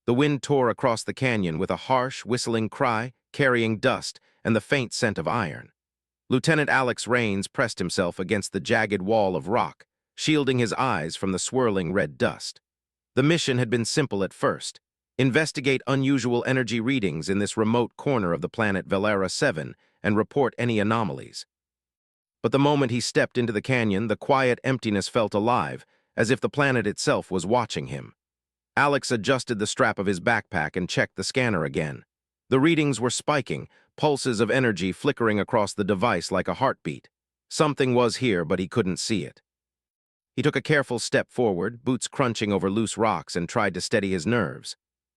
The wind tore across the canyon with a harsh, whistling cry, carrying dust and the faint scent of iron. Lieutenant Alex Raines pressed himself against the jagged wall of rock, shielding his eyes from the swirling red dust. The mission had been simple at first. Investigate unusual energy readings in this remote corner of the planet Valera 7 and report any anomalies. But the moment he stepped into the canyon, the quiet emptiness felt alive, as if the planet itself was watching him. Alex adjusted the strap of his backpack and checked the scanner again. The readings were spiking, pulses of energy flickering across the device like a heartbeat. Something was here, but he couldn't see it. He took a careful step forward, boots crunching over loose rocks, and tried to steady his nerves.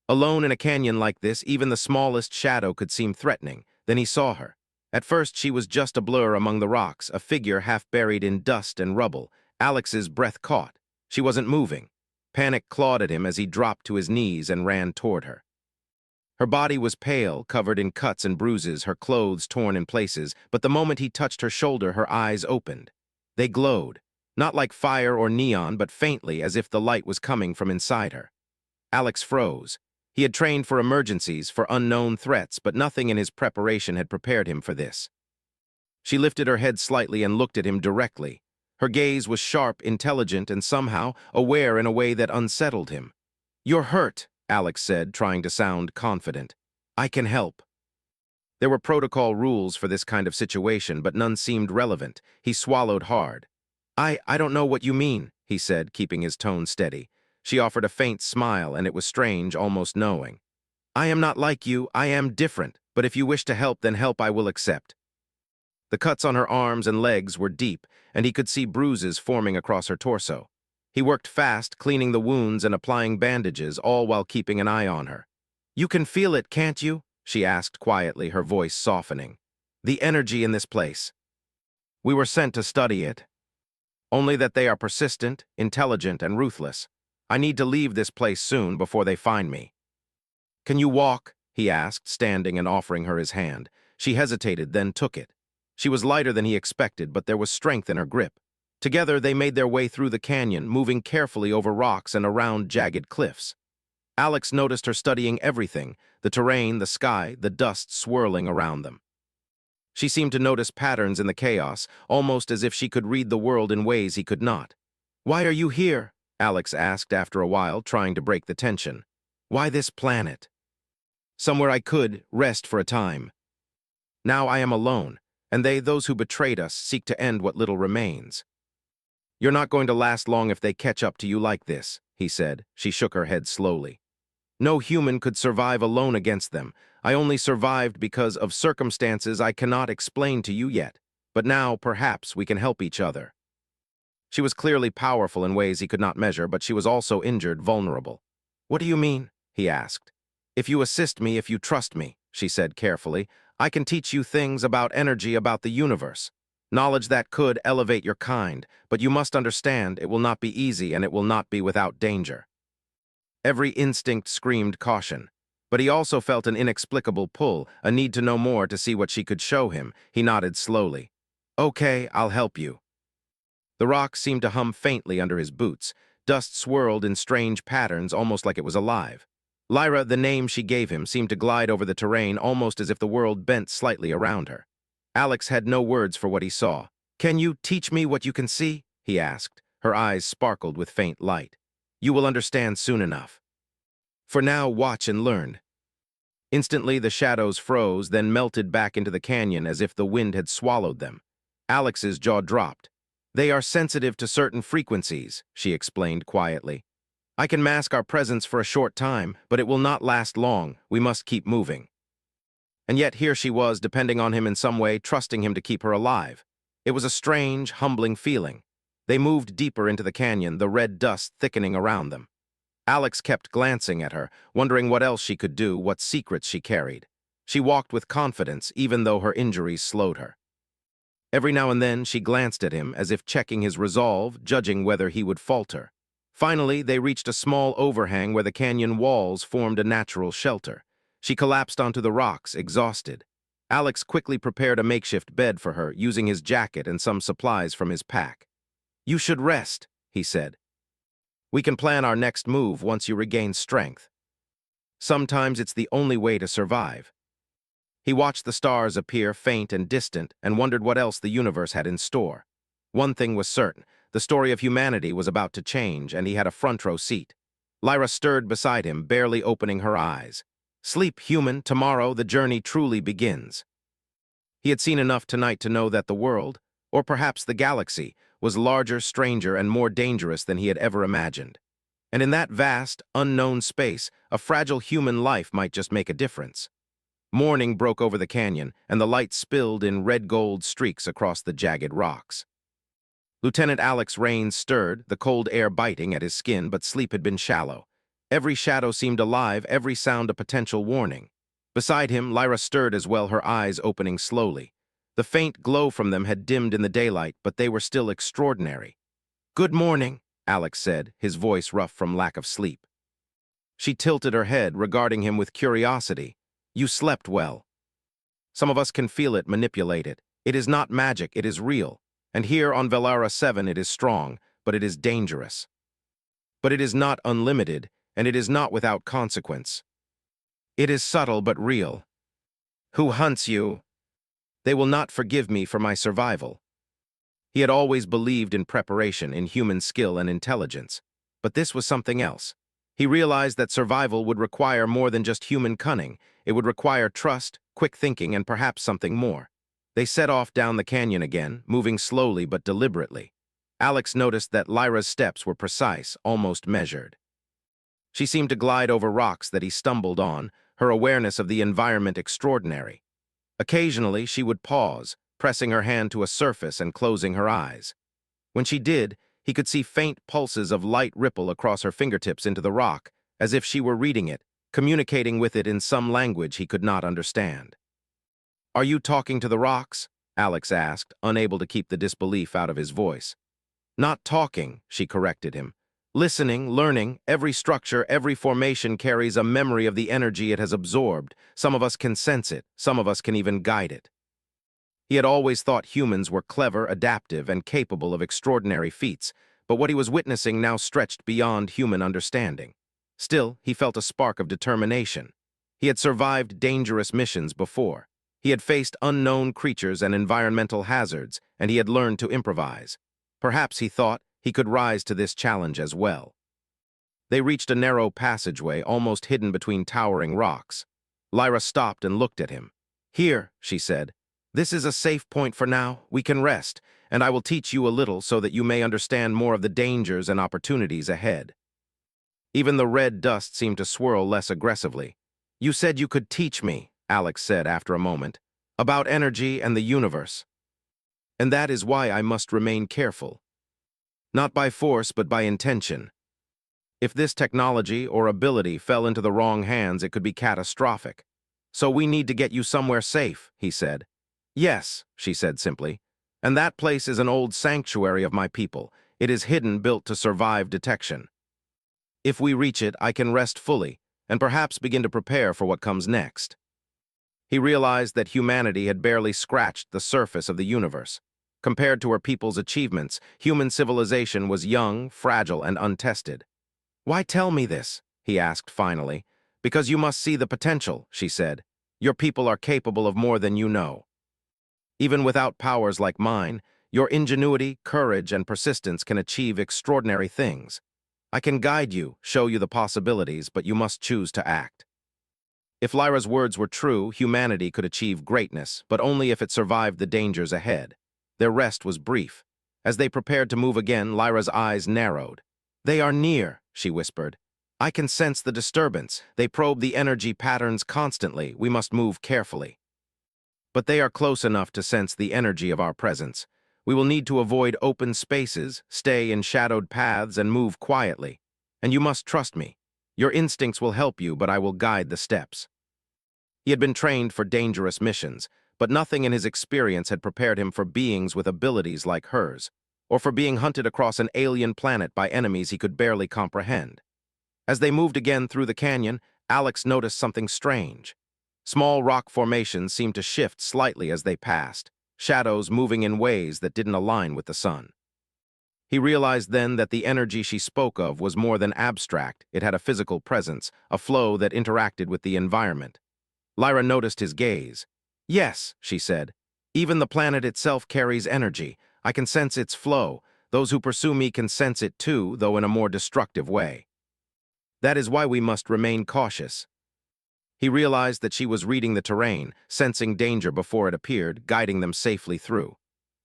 Alone in a canyon like this, even the smallest shadow could seem threatening. Then he saw her. At first, she was just a blur among the rocks, a figure half buried in dust and rubble. Alex's breath caught. She wasn't moving. Panic clawed at him as he dropped to his knees and ran toward her. Her body was pale, covered in cuts and bruises, her clothes torn in places, but the moment he touched her shoulder, her eyes opened. They glowed, not like fire or neon, but faintly, as if the light was coming from inside her. Alex froze. He had trained for emergencies, for unknown threats, but nothing in his preparation had prepared him for this. She lifted her head slightly and looked at him directly. Her gaze was sharp, intelligent, and somehow aware in a way that unsettled him. "You're hurt," Alex said, trying to sound confident. "I can help." There were protocol rules for this kind of situation, but none seemed relevant. He swallowed hard. I don't know what you mean," he said, keeping his tone steady. She offered a faint smile, and it was strange, almost knowing. "I am not like you, I am different, but if you wish to help, then help I will accept." The cuts on her arms and legs were deep, and he could see bruises forming across her torso. He worked fast, cleaning the wounds and applying bandages, all while keeping an eye on her. "You can feel it, can't you?" she asked quietly, her voice softening. "The energy in this place. We were sent to study it. Only that they are persistent, intelligent, and ruthless. I need to leave this place soon before they find me." "Can you walk?" he asked, standing and offering her his hand. She hesitated, then took it. She was lighter than he expected, but there was strength in her grip. Together, they made their way through the canyon, moving carefully over rocks and around jagged cliffs. Alex noticed her studying everything, the terrain, the sky, the dust swirling around them. She seemed to notice patterns in the chaos, almost as if she could read the world in ways he could not. "Why are you here?" Alex asked after a while, trying to break the tension. "Why this planet?" "Somewhere I could rest for a time. Now I am alone, and those who betrayed us, seek to end what little remains." "You're not going to last long if they catch up to you like this," he said. She shook her head slowly. "No human could survive alone against them. I only survived because of circumstances I cannot explain to you yet. But now, perhaps, we can help each other." She was clearly powerful in ways he could not measure, but she was also injured, vulnerable. "What do you mean?" he asked. "If you assist me, if you trust me," she said carefully, "I can teach you things about energy, about the universe. Knowledge that could elevate your kind, but you must understand it will not be easy and it will not be without danger." Every instinct screamed caution, but he also felt an inexplicable pull, a need to know more to see what she could show him. He nodded slowly. "Okay, I'll help you." The rock seemed to hum faintly under his boots. Dust swirled in strange patterns, almost like it was alive. Lyra, the name she gave him, seemed to glide over the terrain almost as if the world bent slightly around her. Alex had no words for what he saw. "Can you teach me what you can see?" he asked. Her eyes sparkled with faint light. "You will understand soon enough. For now, watch and learn." Instantly, the shadows froze, then melted back into the canyon as if the wind had swallowed them. Alex's jaw dropped. "They are sensitive to certain frequencies," she explained quietly. "I can mask our presence for a short time, but it will not last long. We must keep moving." And yet here she was, depending on him in some way, trusting him to keep her alive. It was a strange, humbling feeling. They moved deeper into the canyon, the red dust thickening around them. Alex kept glancing at her, wondering what else she could do, what secrets she carried. She walked with confidence, even though her injuries slowed her. Every now and then, she glanced at him, as if checking his resolve, judging whether he would falter. Finally, they reached a small overhang where the canyon walls formed a natural shelter. She collapsed onto the rocks, exhausted. Alex quickly prepared a makeshift bed for her, using his jacket and some supplies from his pack. "You should rest," he said. "We can plan our next move once you regain strength." Sometimes it's the only way to survive. He watched the stars appear faint and distant and wondered what else the universe had in store. One thing was certain, the story of humanity was about to change, and he had a front-row seat. Lyra stirred beside him, barely opening her eyes. "Sleep, human, tomorrow the journey truly begins." He had seen enough tonight to know that the world, or perhaps the galaxy, was larger, stranger, and more dangerous than he had ever imagined. And in that vast, unknown space, a fragile human life might just make a difference. Morning broke over the canyon, and the light spilled in red-gold streaks across the jagged rocks. Lieutenant Alex Rains stirred, the cold air biting at his skin, but sleep had been shallow. Every shadow seemed alive, every sound a potential warning. Beside him, Lyra stirred as well, her eyes opening slowly. The faint glow from them had dimmed in the daylight, but they were still extraordinary. "Good morning," Alex said, his voice rough from lack of sleep. She tilted her head, regarding him with curiosity. "You slept well." "Some of us can feel it, manipulate it. It is not magic, it is real. And here on Velara 7 it is strong, but it is dangerous. But it is not unlimited, and it is not without consequence. It is subtle but real. Who hunts you? They will not forgive me for my survival." He had always believed in preparation, in human skill and intelligence. But this was something else. He realized that survival would require more than just human cunning. It would require trust, quick thinking, and perhaps something more. They set off down the canyon again, moving slowly but deliberately. Alex noticed that Lyra's steps were precise, almost measured. She seemed to glide over rocks that he stumbled on, her awareness of the environment extraordinary. Occasionally, she would pause, pressing her hand to a surface and closing her eyes. When she did, he could see faint pulses of light ripple across her fingertips into the rock, as if she were reading it, communicating with it in some language he could not understand. "Are you talking to the rocks?" Alex asked, unable to keep the disbelief out of his voice. "Not talking," she corrected him. "Listening, learning, every structure, every formation carries a memory of the energy it has absorbed. Some of us can sense it, some of us can even guide it." He had always thought humans were clever, adaptive, and capable of extraordinary feats, but what he was witnessing now stretched beyond human understanding. Still, he felt a spark of determination. He had survived dangerous missions before. He had faced unknown creatures and environmental hazards, and he had learned to improvise. Perhaps, he thought, he could rise to this challenge as well. They reached a narrow passageway, almost hidden between towering rocks. Lyra stopped and looked at him. "Here," she said. "This is a safe point for now. We can rest, and I will teach you a little so that you may understand more of the dangers and opportunities ahead." Even the red dust seemed to swirl less aggressively. "You said you could teach me," Alex said after a moment, "about energy and the universe. And that is why I must remain careful. Not by force, but by intention. If this technology or ability fell into the wrong hands, it could be catastrophic. So we need to get you somewhere safe," he said. "Yes," she said simply. "And that place is an old sanctuary of my people. It is hidden, built to survive detection. If we reach it, I can rest fully, and perhaps begin to prepare for what comes next." He realized that humanity had barely scratched the surface of the universe. Compared to her people's achievements, human civilization was young, fragile, and untested. "Why tell me this?" he asked finally. "Because you must see the potential," she said. "Your people are capable of more than you know. Even without powers like mine, your ingenuity, courage, and persistence can achieve extraordinary things. I can guide you, show you the possibilities, but you must choose to act." If Lyra's words were true, humanity could achieve greatness, but only if it survived the dangers ahead. Their rest was brief. As they prepared to move again, Lyra's eyes narrowed. "They are near," she whispered. "I can sense the disturbance. They probe the energy patterns constantly. We must move carefully. But they are close enough to sense the energy of our presence. We will need to avoid open spaces, stay in shadowed paths, and move quietly. And you must trust me. Your instincts will help you, but I will guide the steps." He had been trained for dangerous missions, but nothing in his experience had prepared him for beings with abilities like hers, or for being hunted across an alien planet by enemies he could barely comprehend. As they moved again through the canyon, Alex noticed something strange. Small rock formations seemed to shift slightly as they passed, shadows moving in ways that didn't align with the sun. He realized then that the energy she spoke of was more than abstract. It had a physical presence, a flow that interacted with the environment. Lyra noticed his gaze. "Yes," she said. "Even the planet itself carries energy. I can sense its flow. Those who pursue me can sense it too, though in a more destructive way. That is why we must remain cautious." He realized that she was reading the terrain, sensing danger before it appeared, guiding them safely through.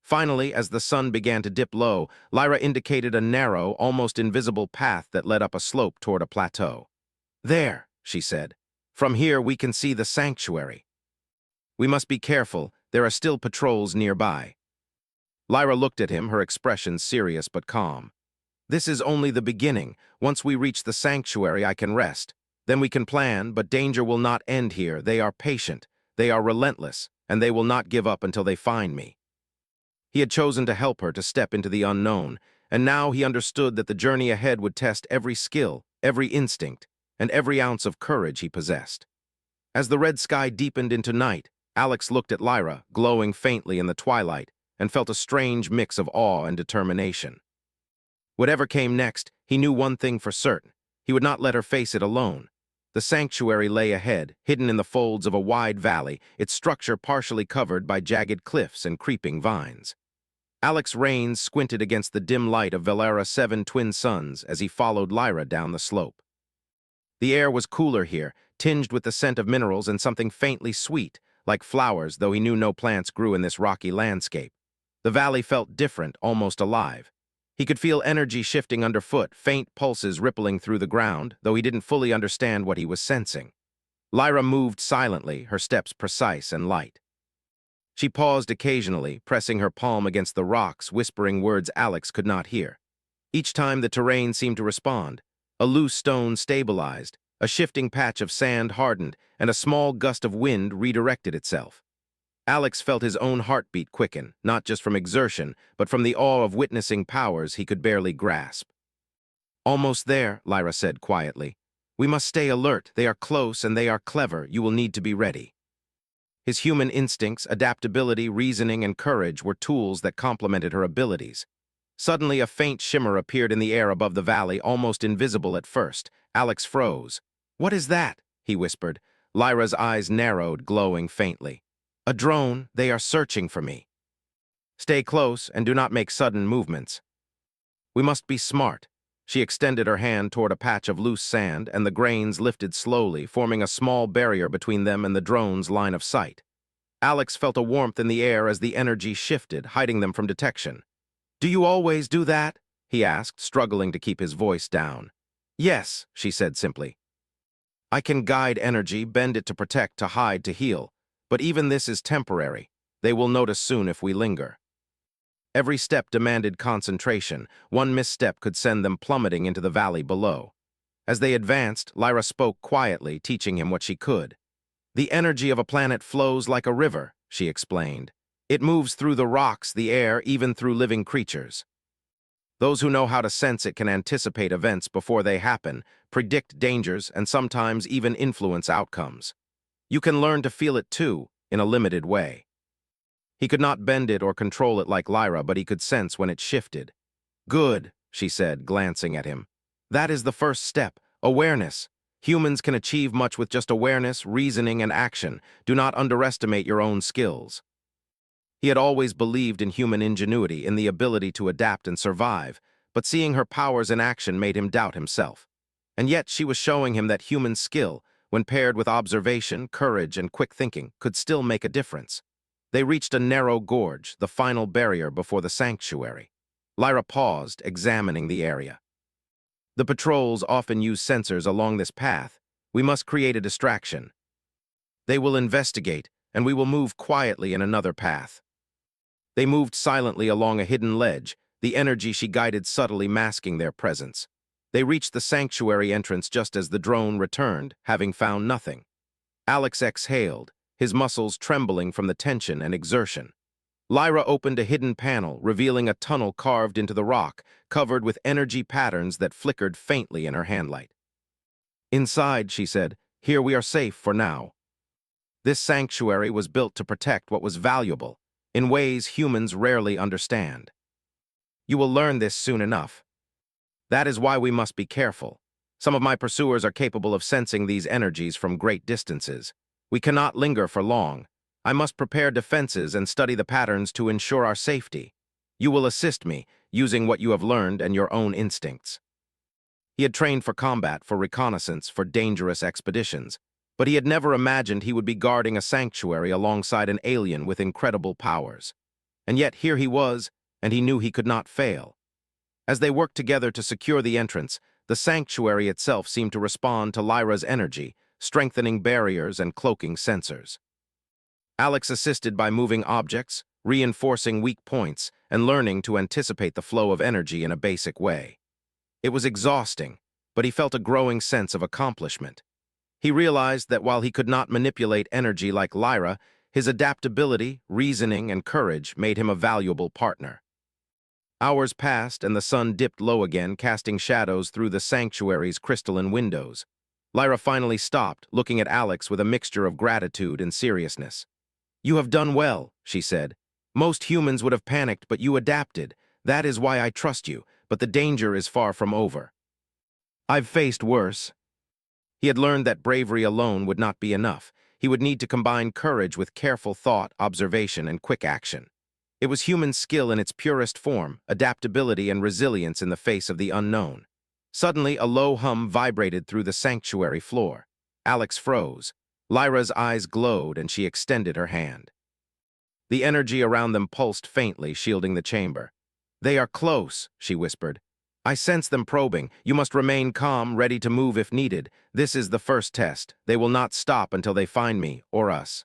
Finally, as the sun began to dip low, Lyra indicated a narrow, almost invisible path that led up a slope toward a plateau. "There," she said. "From here we can see the sanctuary. We must be careful. There are still patrols nearby." Lyra looked at him, her expression serious but calm. "This is only the beginning. Once we reach the sanctuary, I can rest. Then we can plan, but danger will not end here. They are patient, they are relentless, and they will not give up until they find me." He had chosen to help her to step into the unknown, and now he understood that the journey ahead would test every skill, every instinct, and every ounce of courage he possessed. As the red sky deepened into night, Alex looked at Lyra, glowing faintly in the twilight, and felt a strange mix of awe and determination. Whatever came next, he knew one thing for certain. He would not let her face it alone. The sanctuary lay ahead, hidden in the folds of a wide valley, its structure partially covered by jagged cliffs and creeping vines. Alex Rains squinted against the dim light of Valera's 7 twin suns as he followed Lyra down the slope. The air was cooler here, tinged with the scent of minerals and something faintly sweet, like flowers, though he knew no plants grew in this rocky landscape. The valley felt different, almost alive. He could feel energy shifting underfoot, faint pulses rippling through the ground, though he didn't fully understand what he was sensing. Lyra moved silently, her steps precise and light. She paused occasionally, pressing her palm against the rocks, whispering words Alex could not hear. Each time the terrain seemed to respond. A loose stone stabilized, a shifting patch of sand hardened, and a small gust of wind redirected itself. Alex felt his own heartbeat quicken, not just from exertion, but from the awe of witnessing powers he could barely grasp. "Almost there," Lyra said quietly. "We must stay alert. They are close and they are clever. You will need to be ready." His human instincts, adaptability, reasoning, and courage were tools that complemented her abilities. Suddenly, a faint shimmer appeared in the air above the valley, almost invisible at first. Alex froze. "What is that?" he whispered. Lyra's eyes narrowed, glowing faintly. "A drone. They are searching for me. Stay close and do not make sudden movements. We must be smart." She extended her hand toward a patch of loose sand, and the grains lifted slowly, forming a small barrier between them and the drone's line of sight. Alex felt a warmth in the air as the energy shifted, hiding them from detection. "Do you always do that?" he asked, struggling to keep his voice down. "Yes," she said simply. "I can guide energy, bend it to protect, to hide, to heal. But even this is temporary. They will notice soon if we linger." Every step demanded concentration. One misstep could send them plummeting into the valley below. As they advanced, Lyra spoke quietly, teaching him what she could. "The energy of a planet flows like a river," she explained. "It moves through the rocks, the air, even through living creatures. Those who know how to sense it can anticipate events before they happen, predict dangers, and sometimes even influence outcomes. You can learn to feel it too, in a limited way." He could not bend it or control it like Lyra, but he could sense when it shifted. "Good," she said, glancing at him. "That is the first step, awareness. Humans can achieve much with just awareness, reasoning, and action. Do not underestimate your own skills." He had always believed in human ingenuity, in the ability to adapt and survive, but seeing her powers in action made him doubt himself. And yet she was showing him that human skill, when paired with observation, courage, and quick thinking, could still make a difference. They reached a narrow gorge, the final barrier before the sanctuary. Lyra paused, examining the area. "The patrols often use sensors along this path. We must create a distraction. They will investigate, and we will move quietly in another path." They moved silently along a hidden ledge, the energy she guided subtly masking their presence. They reached the sanctuary entrance just as the drone returned, having found nothing. Alex exhaled, his muscles trembling from the tension and exertion. Lyra opened a hidden panel, revealing a tunnel carved into the rock, covered with energy patterns that flickered faintly in her handlight. "Inside," she said, "here we are safe for now." This sanctuary was built to protect what was valuable, in ways humans rarely understand. You will learn this soon enough. That is why we must be careful. Some of my pursuers are capable of sensing these energies from great distances. We cannot linger for long. I must prepare defenses and study the patterns to ensure our safety. You will assist me, using what you have learned and your own instincts. He had trained for combat, for reconnaissance, for dangerous expeditions, but he had never imagined he would be guarding a sanctuary alongside an alien with incredible powers. And yet here he was, and he knew he could not fail. As they worked together to secure the entrance, the sanctuary itself seemed to respond to Lyra's energy, strengthening barriers and cloaking sensors. Alex assisted by moving objects, reinforcing weak points, and learning to anticipate the flow of energy in a basic way. It was exhausting, but he felt a growing sense of accomplishment. He realized that while he could not manipulate energy like Lyra, his adaptability, reasoning, and courage made him a valuable partner. Hours passed, and the sun dipped low again, casting shadows through the sanctuary's crystalline windows. Lyra finally stopped, looking at Alex with a mixture of gratitude and seriousness. "You have done well," she said. "Most humans would have panicked, but you adapted. That is why I trust you, but the danger is far from over." "I've faced worse." He had learned that bravery alone would not be enough. He would need to combine courage with careful thought, observation, and quick action. It was human skill in its purest form, adaptability and resilience in the face of the unknown. Suddenly, a low hum vibrated through the sanctuary floor. Alex froze. Lyra's eyes glowed, and she extended her hand. The energy around them pulsed faintly, shielding the chamber. "They are close," she whispered. "I sense them probing. You must remain calm, ready to move if needed. This is the first test. They will not stop until they find me, or us."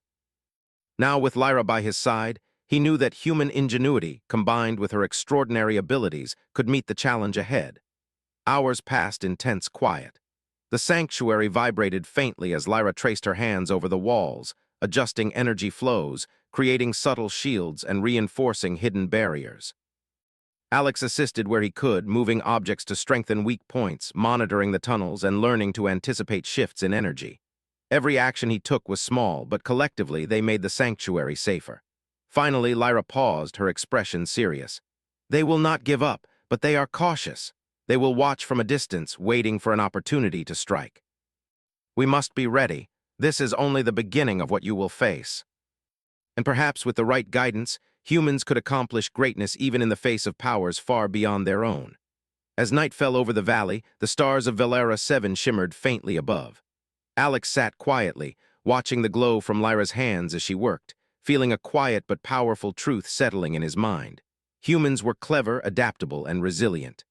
Now, with Lyra by his side, he knew that human ingenuity, combined with her extraordinary abilities, could meet the challenge ahead. Hours passed in tense quiet. The sanctuary vibrated faintly as Lyra traced her hands over the walls, adjusting energy flows, creating subtle shields and reinforcing hidden barriers. Alex assisted where he could, moving objects to strengthen weak points, monitoring the tunnels, and learning to anticipate shifts in energy. Every action he took was small, but collectively they made the sanctuary safer. Finally, Lyra paused, her expression serious. "They will not give up, but they are cautious. They will watch from a distance, waiting for an opportunity to strike. We must be ready. This is only the beginning of what you will face." And perhaps with the right guidance, humans could accomplish greatness even in the face of powers far beyond their own. As night fell over the valley, the stars of Valera 7 shimmered faintly above. Alex sat quietly, watching the glow from Lyra's hands as she worked, feeling a quiet but powerful truth settling in his mind. Humans were clever, adaptable, and resilient.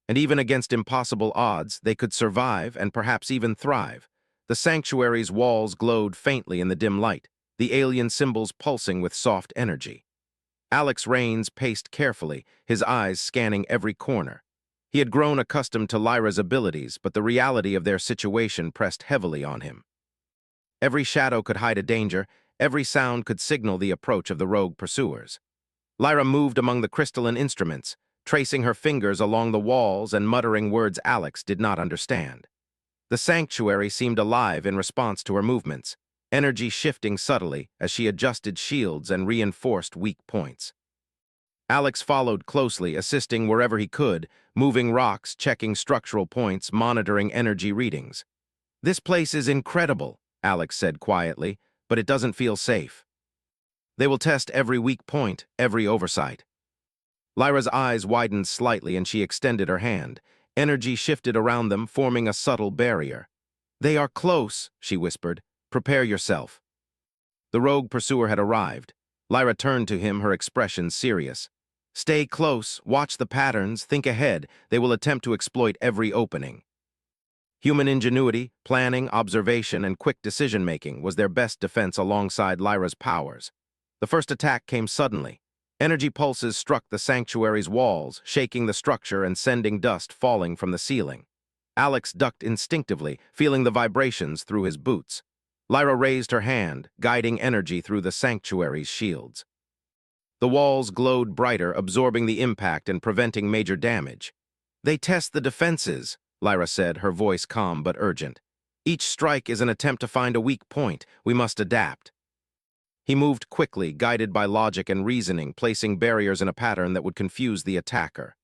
And even against impossible odds, they could survive and perhaps even thrive. The sanctuary's walls glowed faintly in the dim light, the alien symbols pulsing with soft energy. Alex Rains paced carefully, his eyes scanning every corner. He had grown accustomed to Lyra's abilities, but the reality of their situation pressed heavily on him. Every shadow could hide a danger, every sound could signal the approach of the rogue pursuers. Lyra moved among the crystalline instruments, tracing her fingers along the walls and muttering words Alex did not understand. The sanctuary seemed alive in response to her movements, energy shifting subtly as she adjusted shields and reinforced weak points. Alex followed closely, assisting wherever he could, moving rocks, checking structural points, monitoring energy readings. "This place is incredible," Alex said quietly, "but it doesn't feel safe. They will test every weak point, every oversight." Lyra's eyes widened slightly and she extended her hand. Energy shifted around them, forming a subtle barrier. "They are close," she whispered. "Prepare yourself." The rogue pursuer had arrived. Lyra turned to him, her expression serious. "Stay close, watch the patterns, think ahead. They will attempt to exploit every opening." Human ingenuity, planning, observation, and quick decision-making was their best defense alongside Lyra's powers. The first attack came suddenly. Energy pulses struck the sanctuary's walls, shaking the structure and sending dust falling from the ceiling. Alex ducked instinctively, feeling the vibrations through his boots. Lyra raised her hand, guiding energy through the sanctuary's shields. The walls glowed brighter, absorbing the impact and preventing major damage. "They test the defenses," Lyra said, her voice calm but urgent. "Each strike is an attempt to find a weak point. We must adapt." He moved quickly, guided by logic and reasoning, placing barriers in a pattern that would confuse the attacker.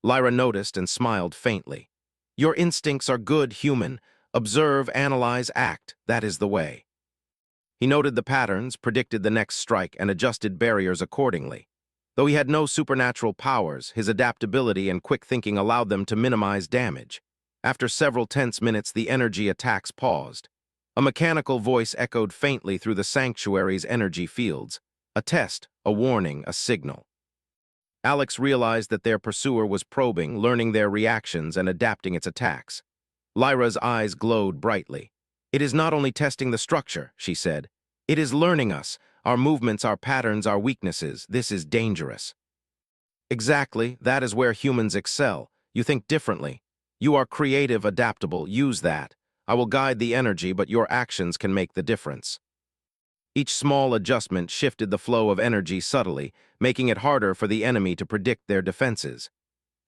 Lyra noticed and smiled faintly. "Your instincts are good, human. Observe, analyze, act. That is the way." He noted the patterns, predicted the next strike, and adjusted barriers accordingly. Though he had no supernatural powers, his adaptability and quick thinking allowed them to minimize damage. After several tense minutes, the energy attacks paused. A mechanical voice echoed faintly through the sanctuary's energy fields. A test, a warning, a signal. Alex realized that their pursuer was probing, learning their reactions, and adapting its attacks. Lyra's eyes glowed brightly. "It is not only testing the structure," she said. "It is learning us, our movements, our patterns, our weaknesses. This is dangerous." "Exactly, that is where humans excel. You think differently. You are creative, adaptable. Use that. I will guide the energy, but your actions can make the difference." Each small adjustment shifted the flow of energy subtly, making it harder for the enemy to predict their defenses.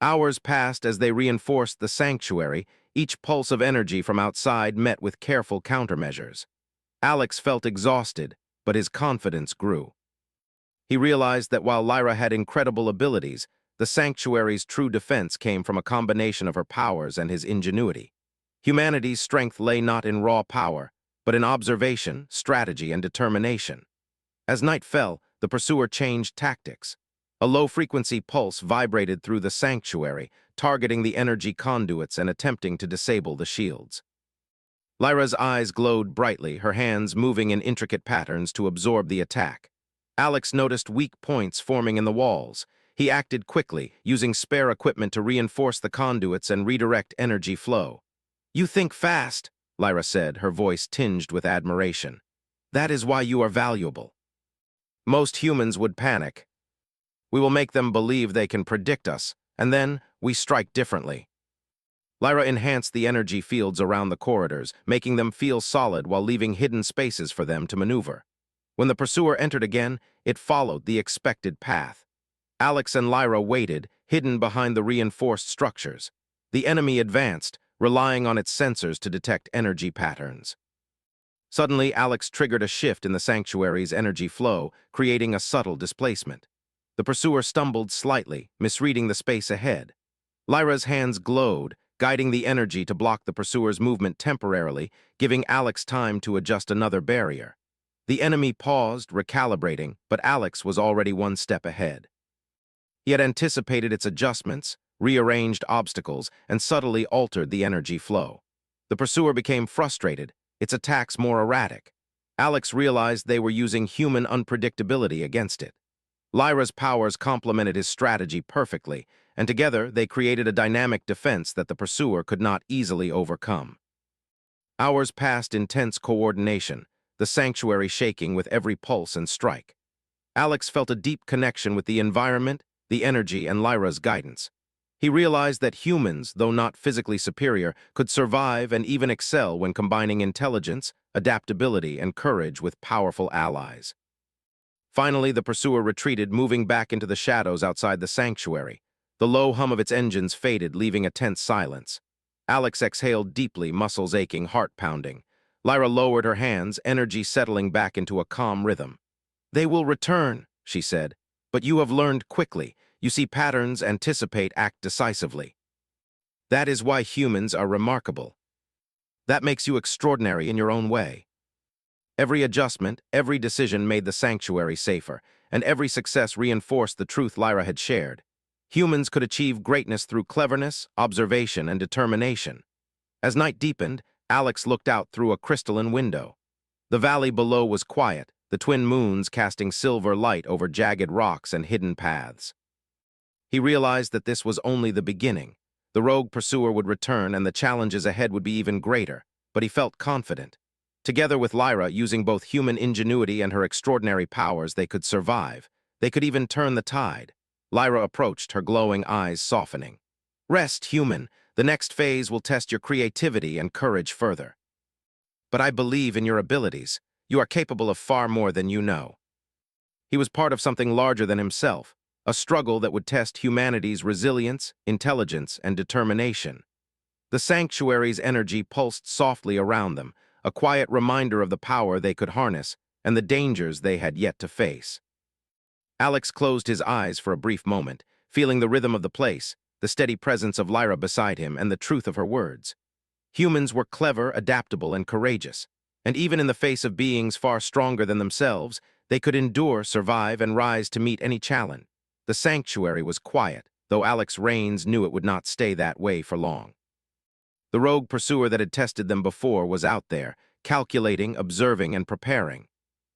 Hours passed as they reinforced the sanctuary, each pulse of energy from outside met with careful countermeasures. Alex felt exhausted, but his confidence grew. He realized that while Lyra had incredible abilities, the sanctuary's true defense came from a combination of her powers and his ingenuity. Humanity's strength lay not in raw power, but in observation, strategy, and determination. As night fell, the pursuer changed tactics. A low-frequency pulse vibrated through the sanctuary, targeting the energy conduits and attempting to disable the shields. Lyra's eyes glowed brightly, her hands moving in intricate patterns to absorb the attack. Alex noticed weak points forming in the walls. He acted quickly, using spare equipment to reinforce the conduits and redirect energy flow. "You think fast," Lyra said, her voice tinged with admiration. "That is why you are valuable. Most humans would panic. We will make them believe they can predict us, and then we strike differently." Lyra enhanced the energy fields around the corridors, making them feel solid while leaving hidden spaces for them to maneuver. When the pursuer entered again, it followed the expected path. Alex and Lyra waited, hidden behind the reinforced structures. The enemy advanced, relying on its sensors to detect energy patterns. Suddenly, Alex triggered a shift in the sanctuary's energy flow, creating a subtle displacement. The pursuer stumbled slightly, misreading the space ahead. Lyra's hands glowed, guiding the energy to block the pursuer's movement temporarily, giving Alex time to adjust another barrier. The enemy paused, recalibrating, but Alex was already one step ahead. He had anticipated its adjustments, rearranged obstacles, and subtly altered the energy flow. The pursuer became frustrated, its attacks more erratic. Alex realized they were using human unpredictability against it. Lyra's powers complemented his strategy perfectly, and together they created a dynamic defense that the pursuer could not easily overcome. Hours passed in tense coordination, the sanctuary shaking with every pulse and strike. Alex felt a deep connection with the environment, the energy, and Lyra's guidance. He realized that humans, though not physically superior, could survive and even excel when combining intelligence, adaptability, and courage with powerful allies. Finally, the pursuer retreated, moving back into the shadows outside the sanctuary. The low hum of its engines faded, leaving a tense silence. Alex exhaled deeply, muscles aching, heart pounding. Lyra lowered her hands, energy settling back into a calm rhythm. "They will return," she said. "But you have learned quickly. You see patterns, anticipate, act decisively. That is why humans are remarkable. That makes you extraordinary in your own way." Every adjustment, every decision made the sanctuary safer, and every success reinforced the truth Lyra had shared. Humans could achieve greatness through cleverness, observation, and determination. As night deepened, Alex looked out through a crystalline window. The valley below was quiet, the twin moons casting silver light over jagged rocks and hidden paths. He realized that this was only the beginning. The rogue pursuer would return and the challenges ahead would be even greater, but he felt confident. Together with Lyra, using both human ingenuity and her extraordinary powers, they could survive. They could even turn the tide. Lyra approached, her glowing eyes softening. "Rest, human. The next phase will test your creativity and courage further. But I believe in your abilities. You are capable of far more than you know." He was part of something larger than himself, a struggle that would test humanity's resilience, intelligence, and determination. The sanctuary's energy pulsed softly around them, a quiet reminder of the power they could harness, and the dangers they had yet to face. Alex closed his eyes for a brief moment, feeling the rhythm of the place, the steady presence of Lyra beside him, and the truth of her words. Humans were clever, adaptable, and courageous, and even in the face of beings far stronger than themselves, they could endure, survive, and rise to meet any challenge. The sanctuary was quiet, though Alex Rains knew it would not stay that way for long. The rogue pursuer that had tested them before was out there, calculating, observing, and preparing.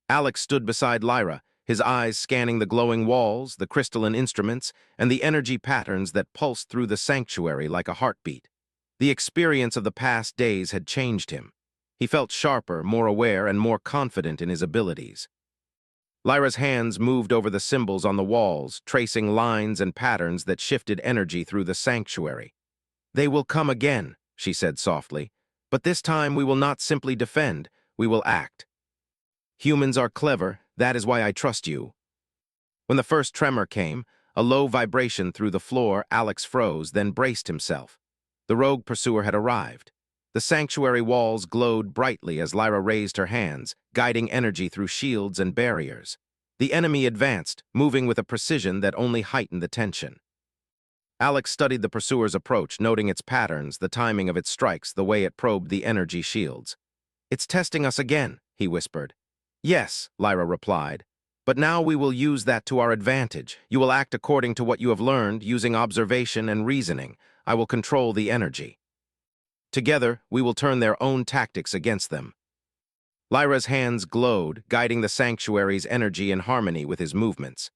Alex stood beside Lyra, his eyes scanning the glowing walls, the crystalline instruments, and the energy patterns that pulsed through the sanctuary like a heartbeat. The experience of the past days had changed him. He felt sharper, more aware, and more confident in his abilities. Lyra's hands moved over the symbols on the walls, tracing lines and patterns that shifted energy through the sanctuary. "They will come again," she said softly, "but this time we will not simply defend, we will act. Humans are clever, that is why I trust you." When the first tremor came, a low vibration through the floor, Alex froze, then braced himself. The rogue pursuer had arrived. The sanctuary walls glowed brightly as Lyra raised her hands, guiding energy through shields and barriers. The enemy advanced, moving with a precision that only heightened the tension. Alex studied the pursuer's approach, noting its patterns, the timing of its strikes, the way it probed the energy shields. "It's testing us again," he whispered. "Yes," Lyra replied, "but now we will use that to our advantage. You will act according to what you have learned, using observation and reasoning. I will control the energy. Together, we will turn their own tactics against them." Lyra's hands glowed, guiding the sanctuary's energy in harmony with his movements.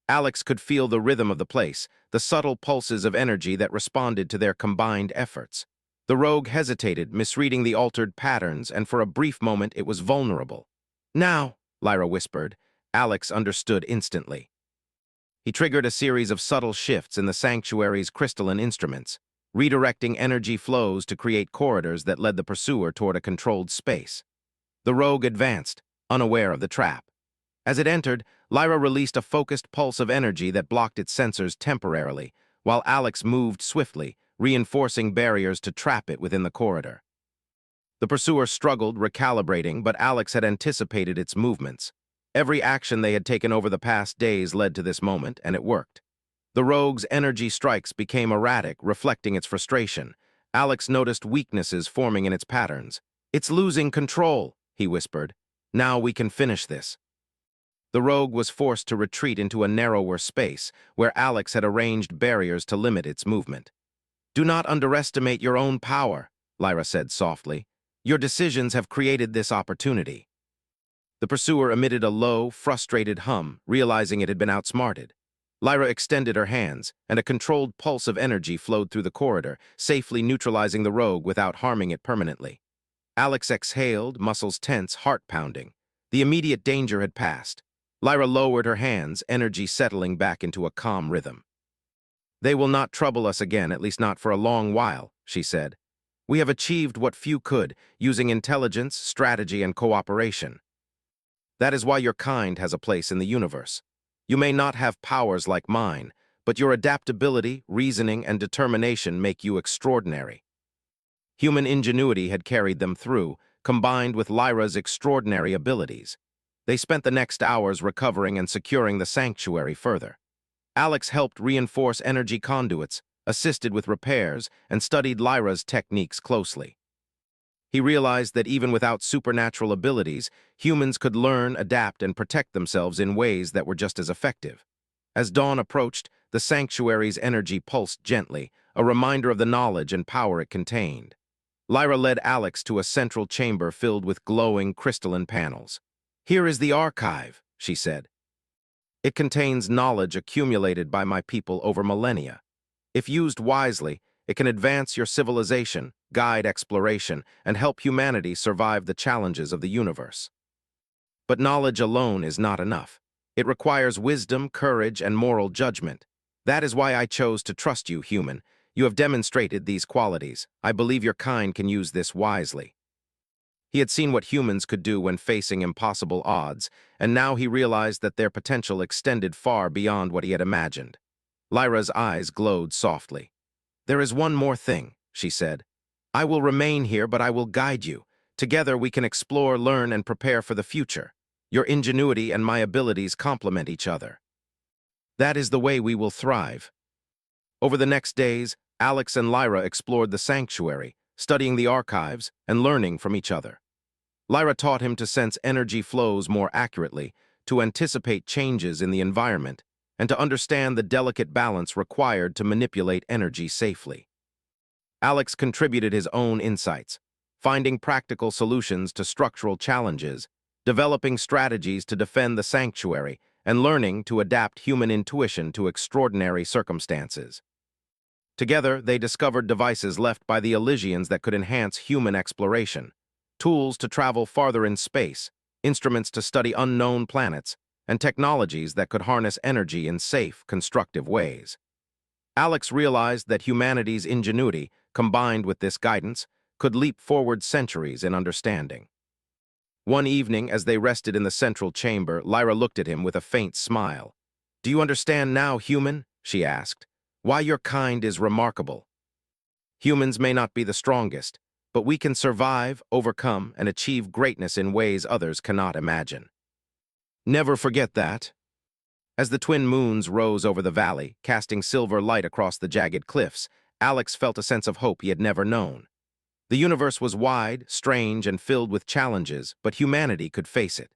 Alex could feel the rhythm of the place, the subtle pulses of energy that responded to their combined efforts. The rogue hesitated, misreading the altered patterns, and for a brief moment it was vulnerable. "Now," Lyra whispered. Alex understood instantly. He triggered a series of subtle shifts in the sanctuary's crystalline instruments, redirecting energy flows to create corridors that led the pursuer toward a controlled space. The rogue advanced, unaware of the trap. As it entered, Lyra released a focused pulse of energy that blocked its sensors temporarily, while Alex moved swiftly, reinforcing barriers to trap it within the corridor. The pursuer struggled, recalibrating, but Alex had anticipated its movements. Every action they had taken over the past days led to this moment, and it worked. The rogue's energy strikes became erratic, reflecting its frustration. Alex noticed weaknesses forming in its patterns. "It's losing control," he whispered. "Now we can finish this." The rogue was forced to retreat into a narrower space, where Alex had arranged barriers to limit its movement. "Do not underestimate your own power," Lyra said softly. "Your decisions have created this opportunity." The pursuer emitted a low, frustrated hum, realizing it had been outsmarted. Lyra extended her hands, and a controlled pulse of energy flowed through the corridor, safely neutralizing the rogue without harming it permanently. Alex exhaled, muscles tense, heart pounding. The immediate danger had passed. Lyra lowered her hands, energy settling back into a calm rhythm. "They will not trouble us again, at least not for a long while," she said. "We have achieved what few could, using intelligence, strategy, and cooperation. That is why your kind has a place in the universe. You may not have powers like mine, but your adaptability, reasoning, and determination make you extraordinary." Human ingenuity had carried them through, combined with Lyra's extraordinary abilities. They spent the next hours recovering and securing the sanctuary further. Alex helped reinforce energy conduits, assisted with repairs, and studied Lyra's techniques closely. He realized that even without supernatural abilities, humans could learn, adapt, and protect themselves in ways that were just as effective. As dawn approached, the sanctuary's energy pulsed gently, a reminder of the knowledge and power it contained. Lyra led Alex to a central chamber filled with glowing crystalline panels. "Here is the archive," she said. "It contains knowledge accumulated by my people over millennia. If used wisely, it can advance your civilization, guide exploration, and help humanity survive the challenges of the universe. But knowledge alone is not enough. It requires wisdom, courage, and moral judgment. That is why I chose to trust you, human. You have demonstrated these qualities. I believe your kind can use this wisely." He had seen what humans could do when facing impossible odds, and now he realized that their potential extended far beyond what he had imagined. Lyra's eyes glowed softly. "There is one more thing," she said. "I will remain here, but I will guide you. Together we can explore, learn, and prepare for the future." Your ingenuity and my abilities complement each other. That is the way we will thrive. Over the next days, Alex and Lyra explored the sanctuary, studying the archives and learning from each other. Lyra taught him to sense energy flows more accurately, to anticipate changes in the environment, and to understand the delicate balance required to manipulate energy safely. Alex contributed his own insights, finding practical solutions to structural challenges, developing strategies to defend the sanctuary, and learning to adapt human intuition to extraordinary circumstances. Together, they discovered devices left by the Elysians that could enhance human exploration, tools to travel farther in space, instruments to study unknown planets, and technologies that could harness energy in safe, constructive ways. Alex realized that humanity's ingenuity, combined with this guidance, could leap forward centuries in understanding. One evening, as they rested in the central chamber, Lyra looked at him with a faint smile. "Do you understand now, human?" she asked. "Why your kind is remarkable. Humans may not be the strongest, but we can survive, overcome, and achieve greatness in ways others cannot imagine. Never forget that." As the twin moons rose over the valley, casting silver light across the jagged cliffs, Alex felt a sense of hope he had never known. The universe was wide, strange, and filled with challenges, but humanity could face it.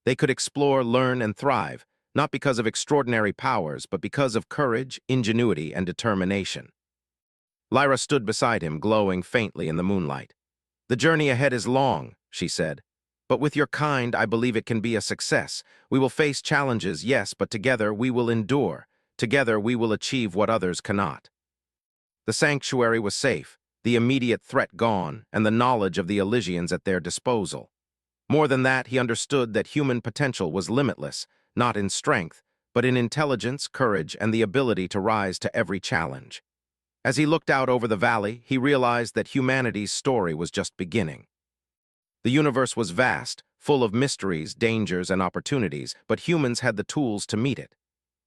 They could explore, learn, and thrive, not because of extraordinary powers, but because of courage, ingenuity, and determination. Lyra stood beside him, glowing faintly in the moonlight. "The journey ahead is long," she said. "But with your kind, I believe it can be a success. We will face challenges, yes, but together we will endure. Together we will achieve what others cannot." The sanctuary was safe, the immediate threat gone, and the knowledge of the Elysians at their disposal. More than that, he understood that human potential was limitless, not in strength, but in intelligence, courage, and the ability to rise to every challenge. As he looked out over the valley, he realized that humanity's story was just beginning. The universe was vast, full of mysteries, dangers, and opportunities, but humans had the tools to meet it.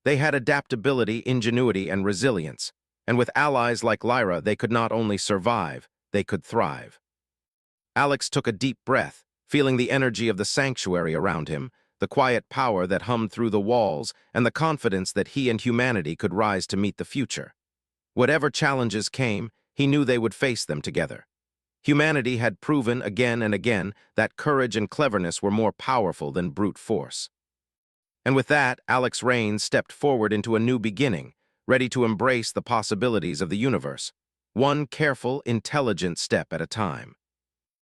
They had adaptability, ingenuity, and resilience, and with allies like Lyra, they could not only survive, they could thrive. Alex took a deep breath, feeling the energy of the sanctuary around him, the quiet power that hummed through the walls, and the confidence that he and humanity could rise to meet the future. Whatever challenges came, he knew they would face them together. Humanity had proven again and again that courage and cleverness were more powerful than brute force. And with that, Alex Rains stepped forward into a new beginning, ready to embrace the possibilities of the universe, one careful, intelligent step at a time.